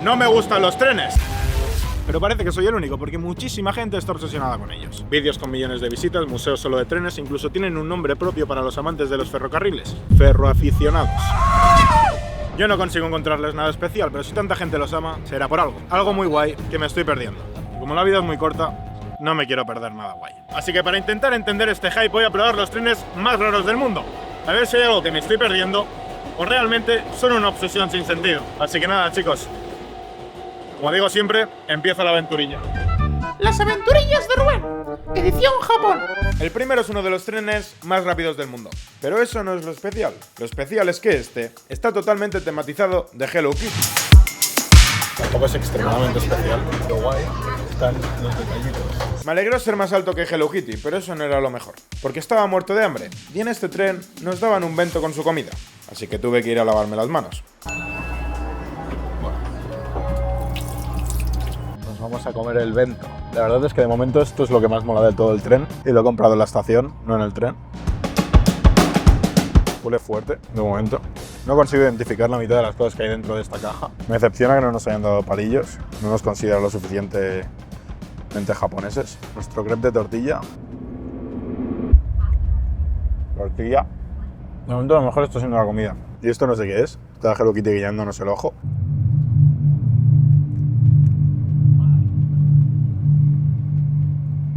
No me gustan los trenes. Pero parece que soy el único, porque muchísima gente está obsesionada con ellos. Vídeos con millones de visitas, museos solo de trenes, incluso tienen un nombre propio para los amantes de los ferrocarriles: ferroaficionados. Yo no consigo encontrarles nada especial, pero si tanta gente los ama, será por algo. Algo muy guay que me estoy perdiendo. Como la vida es muy corta, no me quiero perder nada guay. Así que para intentar entender este hype voy a probar los trenes más raros del mundo. A ver si hay algo que me estoy perdiendo o realmente son una obsesión sin sentido. Así que nada, chicos. Como digo siempre, empieza la aventurilla. Las aventurillas de Rubén, edición Japón. El primero es uno de los trenes más rápidos del mundo. Pero eso no es lo especial. Lo especial es que este está totalmente tematizado de Hello Kitty. Tampoco es extremadamente especial. Lo guay están los detallitos. Me alegró ser más alto que Hello Kitty, pero eso no era lo mejor. Porque estaba muerto de hambre. Y en este tren nos daban un bento con su comida. Así que tuve que ir a lavarme las manos. Vamos a comer el bento. La verdad es que de momento esto es lo que más mola de todo el tren. Y lo he comprado en la estación, no en el tren. Huele fuerte, de momento. No consigo identificar la mitad de las cosas que hay dentro de esta caja. Me decepciona que no nos hayan dado palillos. No nos consideran lo suficientemente japoneses. Nuestro crepe de tortilla. Tortilla. De momento a lo mejor esto siendo la comida. Y esto no sé qué es. Está Hello Kitty guiándonos el ojo.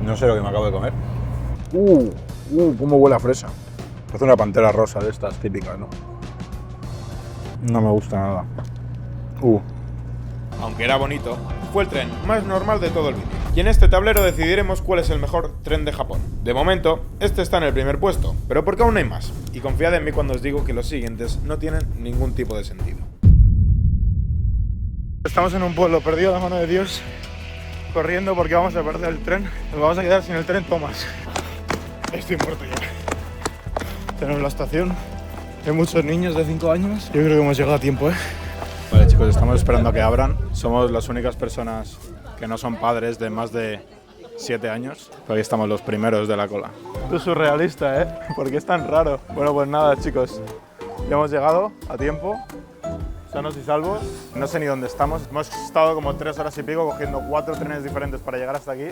No sé lo que me acabo de comer. Cómo huele a fresa. Parece una pantera rosa de estas típicas, ¿no? No me gusta nada. Aunque era bonito, fue el tren más normal de todo el vídeo. Y en este tablero decidiremos cuál es el mejor tren de Japón. De momento, este está en el primer puesto, pero porque aún hay más. Y confiad en mí cuando os digo que los siguientes no tienen ningún tipo de sentido. Estamos en un pueblo perdido a la mano de Dios, corriendo porque vamos a perder el tren. Nos vamos a quedar sin el tren Thomas. Estoy muerto ya. Tenemos la estación. Hay muchos niños de 5 años. Yo creo que hemos llegado a tiempo, ¿eh? Vale, chicos, estamos esperando a que abran. Somos las únicas personas que no son padres de más de 7 años. Pero ahí estamos los primeros de la cola. Esto es surrealista, ¿eh? ¿Por qué es tan raro? Bueno, pues nada, chicos. Ya hemos llegado a tiempo. Sanos y salvos. No sé ni dónde estamos. Hemos estado como 3 horas y pico cogiendo 4 trenes diferentes para llegar hasta aquí.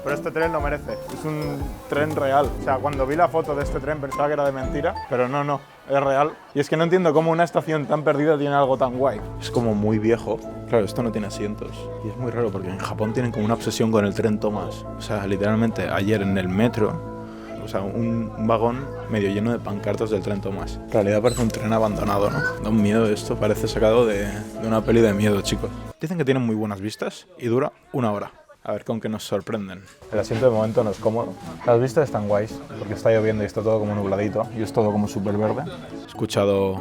Pero este tren lo merece. Es un tren real. O sea, cuando vi la foto de este tren pensaba que era de mentira. Pero no, es real. Y es que no entiendo cómo una estación tan perdida tiene algo tan guay. Es como muy viejo. Claro, esto no tiene asientos. Y es muy raro porque en Japón tienen como una obsesión con el tren Thomas. O sea, literalmente ayer en el metro, o sea, un vagón medio lleno de pancartas del tren Thomas. En realidad parece un tren abandonado, ¿no? Da un miedo esto, parece sacado de una peli de miedo, chicos. Dicen que tienen muy buenas vistas y dura 1 hora. A ver con qué nos sorprenden. El asiento de momento no es cómodo. Las vistas están guays, porque está lloviendo y está todo como nubladito. Y es todo como súper verde. He escuchado...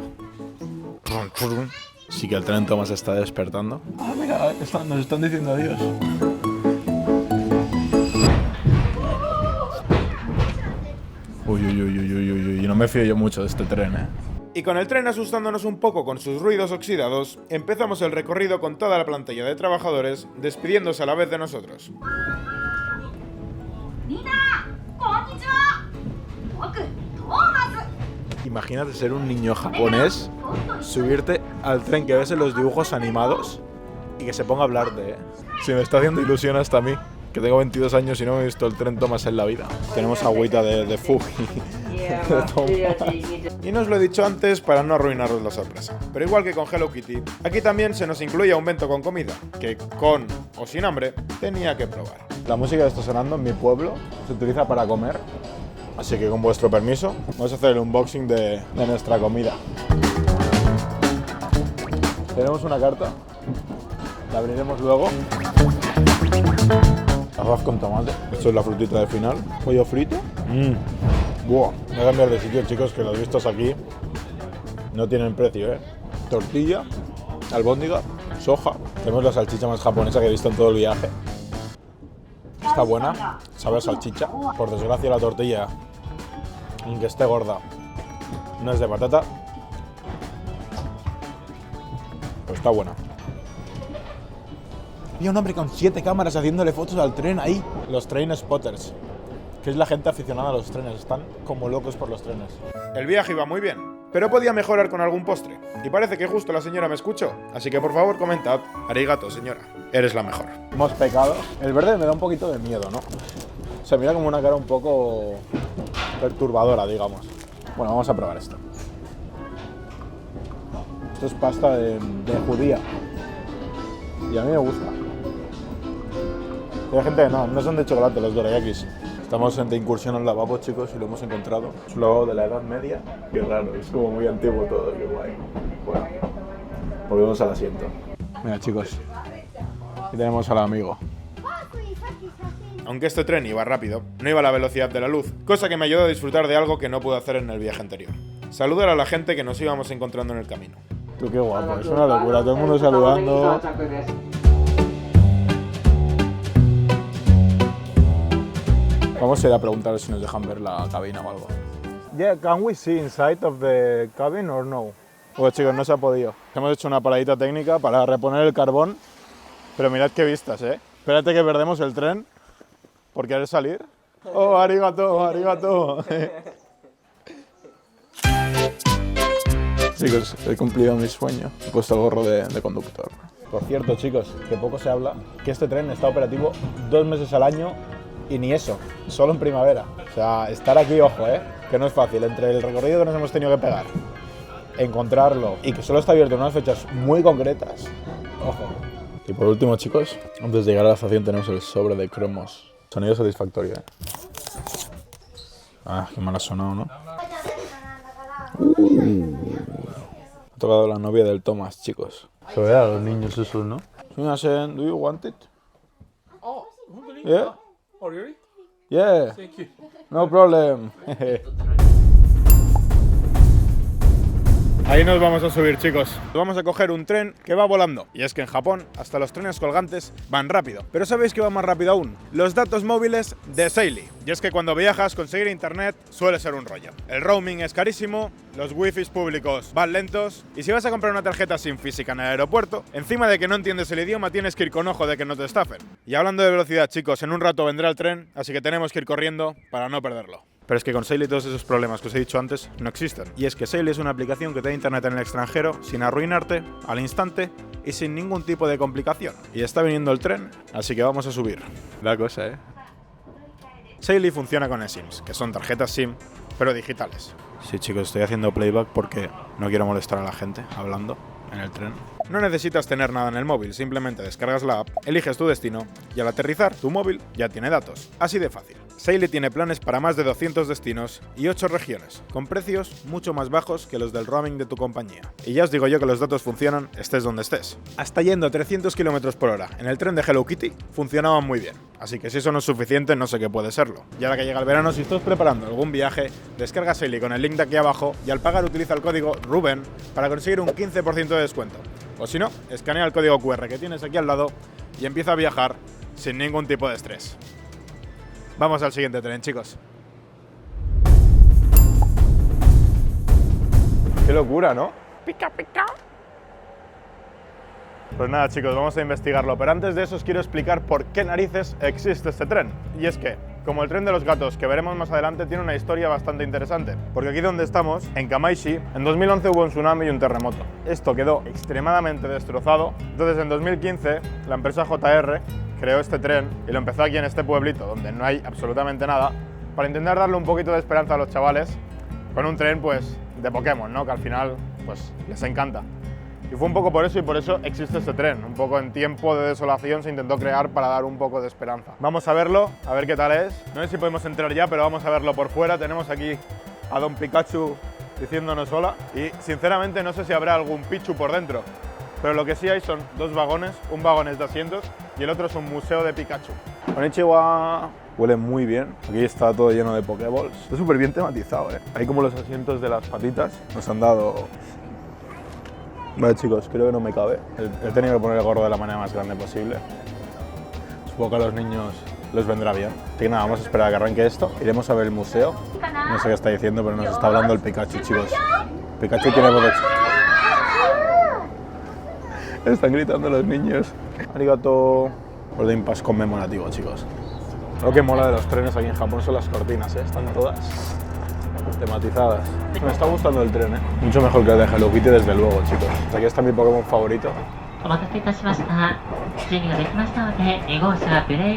Sí que el tren Thomas está despertando. Ah, mira, nos están diciendo adiós. Uy, no me fío yo mucho de este tren, ¿eh? Y con el tren asustándonos un poco con sus ruidos oxidados, empezamos el recorrido con toda la plantilla de trabajadores despidiéndose a la vez de nosotros. Imagínate ser un niño japonés, subirte al tren que ves en los dibujos animados y que se ponga a hablarte, ¿eh? Si me está haciendo ilusión hasta a mí, que tengo 22 años y no me he visto el tren Thomas en la vida. Tenemos agüita de Fuji. Y no os lo he dicho antes para no arruinaros la sorpresa. Pero igual que con Hello Kitty, aquí también se nos incluía un bento con comida, que con o sin hambre tenía que probar. La música que está sonando en mi pueblo se utiliza para comer, así que con vuestro permiso vamos a hacer el unboxing de nuestra comida. Tenemos una carta, la abriremos luego. Arroz con tomate, esto es la frutita del final. Pollo frito. Buah, voy a cambiar de sitio, chicos, que los vistos aquí no tienen precio, ¿eh? Tortilla, albóndiga, soja. Tenemos la salchicha más japonesa que he visto en todo el viaje. Está buena, sabe a salchicha. Por desgracia la tortilla, aunque esté gorda, no es de patata. Pero está buena. Había un hombre con 7 cámaras haciéndole fotos al tren ahí. Los train spotters, que es la gente aficionada a los trenes. Están como locos por los trenes. El viaje iba muy bien, pero podía mejorar con algún postre. Y parece que justo la señora me escuchó, así que por favor comentad. Arigato, señora, eres la mejor. Hemos pecado. El verde me da un poquito de miedo, ¿no? Se mira como una cara un poco perturbadora, digamos. Bueno, vamos a probar esto. Esto es pasta de judía. Y a mí me gusta. Hay gente que no son de chocolate los dorayakis. Estamos de incursión al lavabo, chicos, y lo hemos encontrado. Es un lavabo de la Edad Media. Qué raro, es como muy antiguo todo, qué guay. Bueno, volvemos al asiento. Mira, chicos, aquí tenemos al amigo. Aunque este tren iba rápido, no iba a la velocidad de la luz, cosa que me ayudó a disfrutar de algo que no pude hacer en el viaje anterior. Saludar a la gente que nos íbamos encontrando en el camino. Tú, qué guapo, es una locura, todo el mundo saludando. Vamos a ir a preguntar si nos dejan ver la cabina o algo. Yeah, can we see inside of the cabin or no? Pues chicos, no se ha podido. Hemos hecho una paradita técnica para reponer el carbón, pero mirad qué vistas, ¿eh? Espérate que perdemos el tren por querer salir. Oh, arigato, arigato. Chicos, he cumplido mi sueño. He puesto el gorro de conductor. Por cierto, chicos, que poco se habla, que este tren está operativo 2 meses al año y ni eso, solo en primavera. O sea, estar aquí, ojo, que no es fácil. Entre el recorrido que nos hemos tenido que pegar, encontrarlo y que solo está abierto en unas fechas muy concretas, ojo. Y por último, chicos, antes de llegar a la estación tenemos el sobre de cromos. Sonido satisfactorio, Ah, qué mal ha sonado, ¿no? Ha tocado la novia del Thomas, chicos. Se ve a los niños esos, ¿no? Do you want it? Oh, Yeah? oh, really? Yeah. Thank you. No problem. Ahí nos vamos a subir, chicos. Vamos a coger un tren que va volando. Y es que en Japón hasta los trenes colgantes van rápido. Pero ¿sabéis qué va más rápido aún? Los datos móviles de Saily. Y es que cuando viajas conseguir internet suele ser un rollo. El roaming es carísimo, los wifis públicos van lentos y si vas a comprar una tarjeta SIM física en el aeropuerto, encima de que no entiendes el idioma tienes que ir con ojo de que no te estafen. Y hablando de velocidad, chicos, en un rato vendrá el tren, así que tenemos que ir corriendo para no perderlo. Pero es que con Saily todos esos problemas que os he dicho antes no existen. Y es que Saily es una aplicación que te da internet en el extranjero sin arruinarte, al instante y sin ningún tipo de complicación. Y está viniendo el tren, así que vamos a subir. Da cosa, Saily funciona con eSIMs, que son tarjetas SIM, pero digitales. Sí, chicos, estoy haciendo playback porque no quiero molestar a la gente hablando en el tren. No necesitas tener nada en el móvil, simplemente descargas la app, eliges tu destino y al aterrizar tu móvil ya tiene datos. Así de fácil. Saily tiene planes para más de 200 destinos y 8 regiones, con precios mucho más bajos que los del roaming de tu compañía. Y ya os digo yo que los datos funcionan estés donde estés. Hasta yendo a 300 km por hora en el tren de Hello Kitty funcionaban muy bien. Así que si eso no es suficiente, no sé qué puede serlo. Y ahora que llega el verano, si estás preparando algún viaje, descarga Saily con el link de aquí abajo y al pagar utiliza el código RUBEN para conseguir un 15% de descuento. O si no, escanea el código QR que tienes aquí al lado y empieza a viajar sin ningún tipo de estrés. Vamos al siguiente tren, chicos. Qué locura, ¿no? Pica, pica. Pues nada, chicos, vamos a investigarlo. Pero antes de eso os quiero explicar por qué narices existe este tren. Y es que, como el tren de los gatos que veremos más adelante, tiene una historia bastante interesante. Porque aquí donde estamos, en Kamaishi, en 2011 hubo un tsunami y un terremoto. Esto quedó extremadamente destrozado. Entonces en 2015 la empresa JR creó este tren y lo empezó aquí en este pueblito donde no hay absolutamente nada para intentar darle un poquito de esperanza a los chavales con un tren pues de Pokémon, ¿no? Que al final pues les encanta. Y fue un poco por eso y por eso existe este tren. Un poco en tiempo de desolación se intentó crear para dar un poco de esperanza. Vamos a verlo, a ver qué tal es. No sé si podemos entrar ya, pero vamos a verlo por fuera. Tenemos aquí a Don Pikachu diciéndonos hola y sinceramente no sé si habrá algún Pichu por dentro. Pero lo que sí hay son 2 vagones, un vagón es de asientos y el otro es un museo de Pikachu. Konnichiwa. Huele muy bien, aquí está todo lleno de Pokéballs. Está súper bien tematizado, Hay como los asientos de las patitas. Nos han dado... Vale, chicos, creo que no me cabe. He tenido que poner el gorro de la manera más grande posible. Supongo que a los niños les vendrá bien. Así que nada, vamos a esperar a que arranque esto. Iremos a ver el museo. No sé qué está diciendo, pero nos está hablando el Pikachu, chicos. Pikachu tiene voz. Están gritando los niños. Arigato. Boarding pass conmemorativo, chicos. Lo que mola de los trenes aquí en Japón son las cortinas, Están todas tematizadas. Me está gustando el tren, ¿eh? Mucho mejor que el de Hello Kitty, desde luego, chicos. Aquí está mi Pokémon favorito.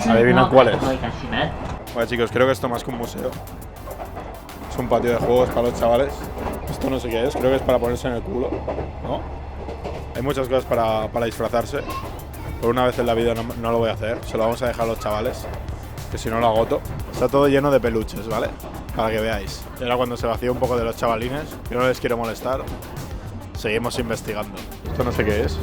Adivina cuál es. Bueno, chicos, creo que esto más que un museo. Es un patio de juegos para los chavales. Esto no sé qué es, creo que es para ponerse en el culo, ¿no? Hay muchas cosas para disfrazarse. Por una vez en la vida no lo voy a hacer, se lo vamos a dejar a los chavales, que si no lo agoto. Está todo lleno de peluches, ¿vale? Para que veáis. Y ahora cuando se vacía un poco de los chavalines, yo no les quiero molestar, seguimos investigando. Esto no sé qué es.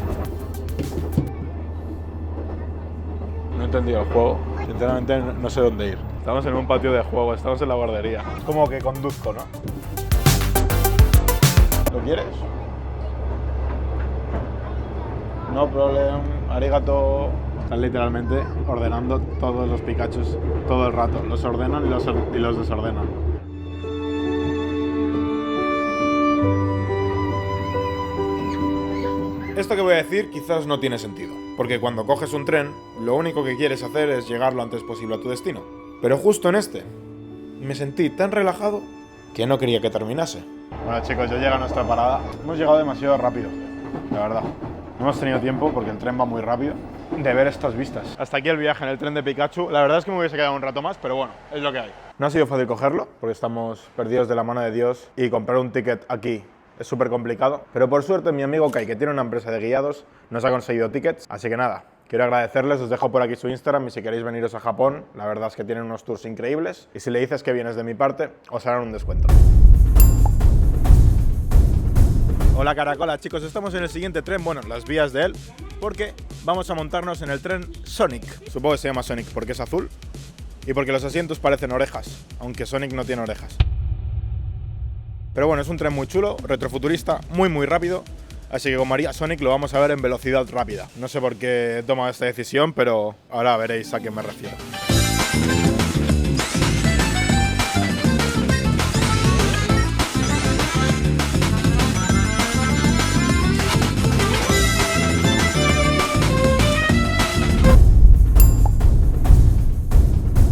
No he entendido el juego. Sinceramente no sé dónde ir. Estamos en un patio de juego, estamos en la guardería. Es como que conduzco, ¿no? ¿Lo quieres? No problem, arigato. Están literalmente ordenando todos los Pikachus todo el rato. Los ordenan y los desordenan. Esto que voy a decir quizás no tiene sentido, porque cuando coges un tren, lo único que quieres hacer es llegar lo antes posible a tu destino. Pero justo en este, me sentí tan relajado que no quería que terminase. Bueno chicos, ya llega nuestra parada. Hemos llegado demasiado rápido, la verdad. No hemos tenido tiempo, porque el tren va muy rápido, de ver estas vistas. Hasta aquí el viaje en el tren de Pikachu. La verdad es que me hubiese quedado un rato más, pero bueno, es lo que hay. No ha sido fácil cogerlo, porque estamos perdidos de la mano de Dios y comprar un ticket aquí es súper complicado. Pero por suerte mi amigo Kai, que tiene una empresa de guiados, nos ha conseguido tickets. Así que nada, quiero agradecerles, os dejo por aquí su Instagram y si queréis veniros a Japón, la verdad es que tienen unos tours increíbles. Y si le dices que vienes de mi parte, os harán un descuento. Hola Caracola, chicos, estamos en el siguiente tren, bueno, las vías de él, porque vamos a montarnos en el tren Sonic. Supongo que se llama Sonic porque es azul y porque los asientos parecen orejas, aunque Sonic no tiene orejas. Pero bueno, es un tren muy chulo, retrofuturista, muy rápido, así que como haría Sonic lo vamos a ver en velocidad rápida. No sé por qué he tomado esta decisión, pero ahora veréis a qué me refiero.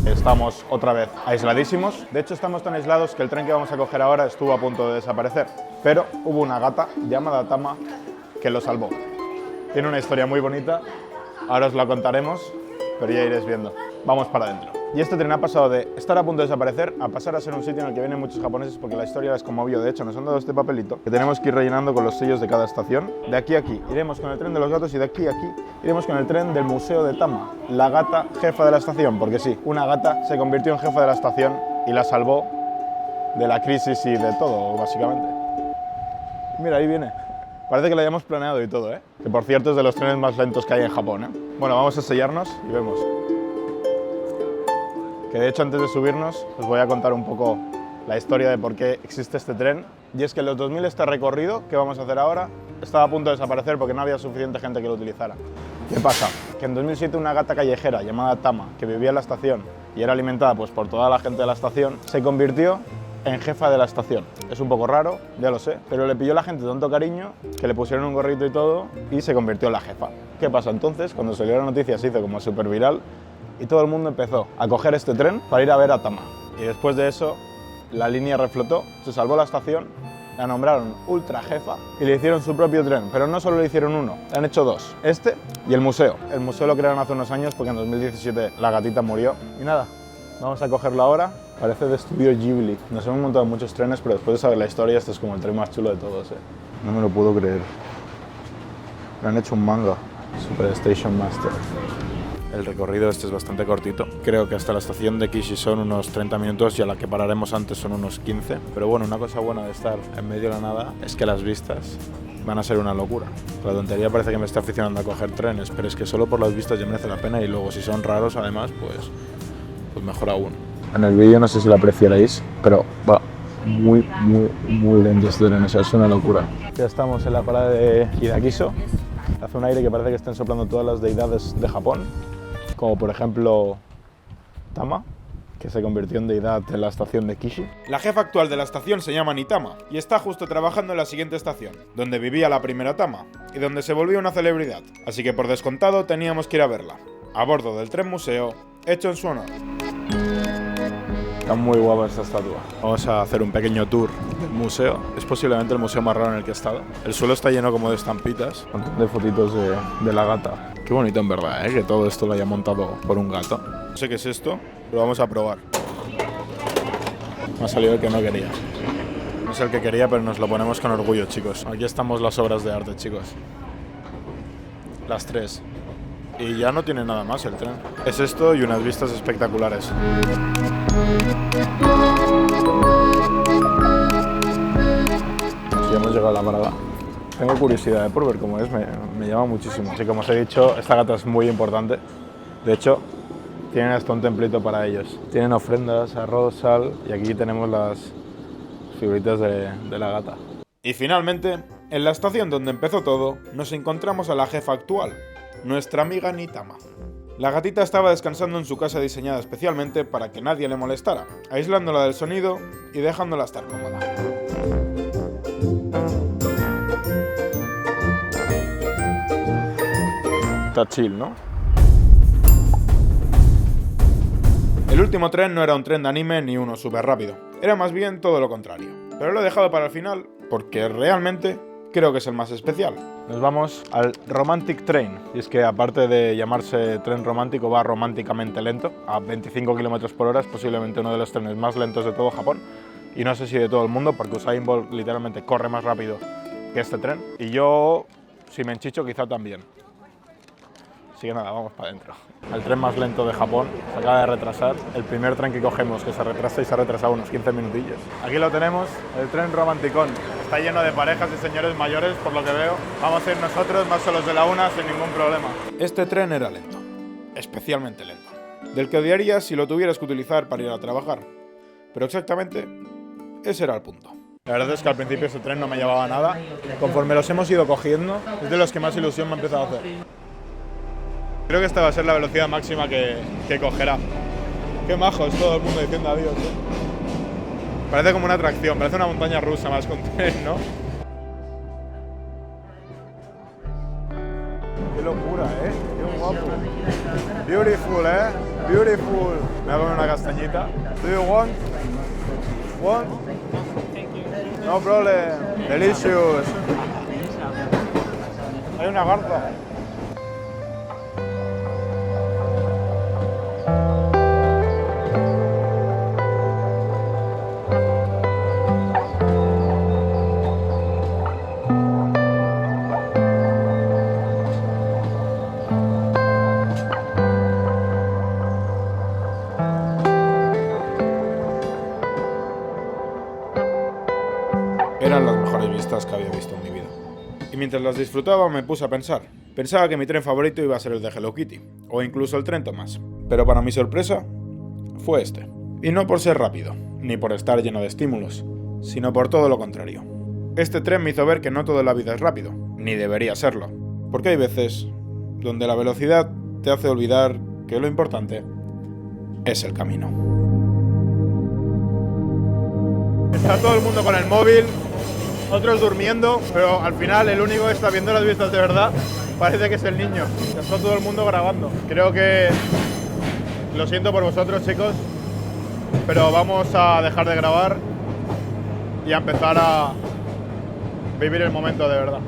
Estamos otra vez aisladísimos. De hecho, estamos tan aislados que el tren que vamos a coger ahora estuvo a punto de desaparecer. Pero hubo una gata llamada Tama que lo salvó. Tiene una historia muy bonita, ahora os la contaremos, pero ya iréis viendo. Vamos para adentro. Y este tren ha pasado de estar a punto de desaparecer a pasar a ser un sitio en el que vienen muchos japoneses porque la historia es como obvio. De hecho, nos han dado este papelito que tenemos que ir rellenando con los sellos de cada estación. De aquí a aquí iremos con el tren de los gatos y de aquí a aquí iremos con el tren del Museo de Tama, la gata jefa de la estación, porque sí, una gata se convirtió en jefa de la estación y la salvó de la crisis y de todo, básicamente. Mira, ahí viene. Parece que lo hayamos planeado y todo, ¿eh? Que por cierto es de los trenes más lentos que hay en Japón, ¿eh? Bueno, vamos a sellarnos y vemos. Que de hecho antes de subirnos os voy a contar un poco la historia de por qué existe este tren. Y es que en los 2000 este recorrido que vamos a hacer ahora estaba a punto de desaparecer porque no había suficiente gente que lo utilizara. ¿Qué pasa? Que en 2007 una gata callejera llamada Tama, que vivía en la estación y era alimentada pues, por toda la gente de la estación, se convirtió en jefa de la estación. Es un poco raro, ya lo sé, pero le pilló la gente tanto cariño que le pusieron un gorrito y todo y se convirtió en la jefa. ¿Qué pasa entonces? Cuando salió la noticia se hizo como súper viral y todo el mundo empezó a coger este tren para ir a ver a Tama. Y después de eso, la línea reflotó, se salvó la estación, la nombraron ultra jefa y le hicieron su propio tren. Pero no solo le hicieron uno, le han hecho dos. Este y el museo. El museo lo crearon hace unos años porque en 2017 la gatita murió. Y nada, vamos a cogerlo ahora. Parece de estudio Ghibli. Nos hemos montado muchos trenes, pero después de saber la historia, este es como el tren más chulo de todos, ¿eh? No me lo puedo creer. Le han hecho un manga. Super Station Master. El recorrido este es bastante cortito. Creo que hasta la estación de Kishi son unos 30 minutos y a la que pararemos antes son unos 15. Pero bueno, una cosa buena de estar en medio de la nada es que las vistas van a ser una locura. La tontería parece que me está aficionando a coger trenes, pero es que solo por las vistas ya merece la pena y luego si son raros además, pues mejor aún. En el vídeo no sé si lo apreciaréis, pero va muy lento este tren, o sea, es una locura. Ya estamos en la parada de Hidakiso. Hace un aire que parece que estén soplando todas las deidades de Japón, como por ejemplo Tama, que se convirtió en deidad en la estación de Kishi. La jefa actual de la estación se llama Nitama y está justo trabajando en la siguiente estación, donde vivía la primera Tama y donde se volvió una celebridad. Así que por descontado teníamos que ir a verla, a bordo del tren museo hecho en su honor. Está muy guapa esta estatua. Vamos a hacer un pequeño tour del museo. Es posiblemente el museo más raro en el que he estado. El suelo está lleno como de estampitas, un montón de fotitos de la gata. Qué bonito en verdad, que todo esto lo haya montado por un gato. No sé qué es esto, pero vamos a probar. Me ha salido el que no quería. No es el que quería, pero nos lo ponemos con orgullo, chicos. Aquí estamos las obras de arte, chicos. Las 3. Y ya no tiene nada más el tren. Es esto y unas vistas espectaculares. Ya hemos llegado a la parada. Tengo curiosidad por ver cómo es, me llama muchísimo. Así como os he dicho, esta gata es muy importante. De hecho, tienen hasta un templito para ellos. Tienen ofrendas, arroz, sal y aquí tenemos las figuritas de la gata. Y finalmente, en la estación donde empezó todo, nos encontramos a la jefa actual, nuestra amiga Nitama. La gatita estaba descansando en su casa diseñada especialmente para que nadie le molestara, aislándola del sonido y dejándola estar cómoda. Está chill, ¿no? El último tren no era un tren de anime ni uno súper rápido, era más bien todo lo contrario. Pero lo he dejado para el final porque realmente creo que es el más especial. Nos vamos al Romantic Train, y es que aparte de llamarse tren romántico va románticamente lento, a 25 km/h, es posiblemente uno de los trenes más lentos de todo Japón, y no sé si de todo el mundo, porque Usain Bolt literalmente corre más rápido que este tren, y yo, si me enchicho, quizá también. Así que nada, vamos para adentro. El tren más lento de Japón se acaba de retrasar. El primer tren que cogemos que se retrasa y se ha retrasado unos 15 minutillos. Aquí lo tenemos, el tren romanticón. Está lleno de parejas y señores mayores, por lo que veo. Vamos a ir nosotros más solos de la una sin ningún problema. Este tren era lento, especialmente lento. Del que odiaría si lo tuvieras que utilizar para ir a trabajar. Pero exactamente, ese era el punto. La verdad es que al principio ese tren no me llevaba a nada. Conforme los hemos ido cogiendo, es de los que más ilusión me ha empezado a hacer. Creo que esta va a ser la velocidad máxima que cogerá. Qué majo es todo el mundo diciendo adiós, ¿eh? Parece como una atracción, parece una montaña rusa más que un tren, ¿no? Qué locura, ¿eh? Qué guapo. Beautiful, ¿eh? Beautiful. Me voy a comer una castañita. Do you want? Want? No problem. Delicious. Hay una garza. Eran las mejores vistas que había visto en mi vida. Y mientras las disfrutaba me puse a pensar. Pensaba que mi tren favorito iba a ser el de Hello Kitty, o incluso el tren Tomás. Pero para mi sorpresa, fue este. Y no por ser rápido, ni por estar lleno de estímulos, sino por todo lo contrario. Este tren me hizo ver que no todo en la vida es rápido, ni debería serlo. Porque hay veces donde la velocidad te hace olvidar que lo importante es el camino. Está todo el mundo con el móvil, otros durmiendo, pero al final el único que está viendo las vistas de verdad parece que es el niño. Está todo el mundo grabando. Creo que lo siento por vosotros, chicos, pero vamos a dejar de grabar y a empezar a vivir el momento de verdad.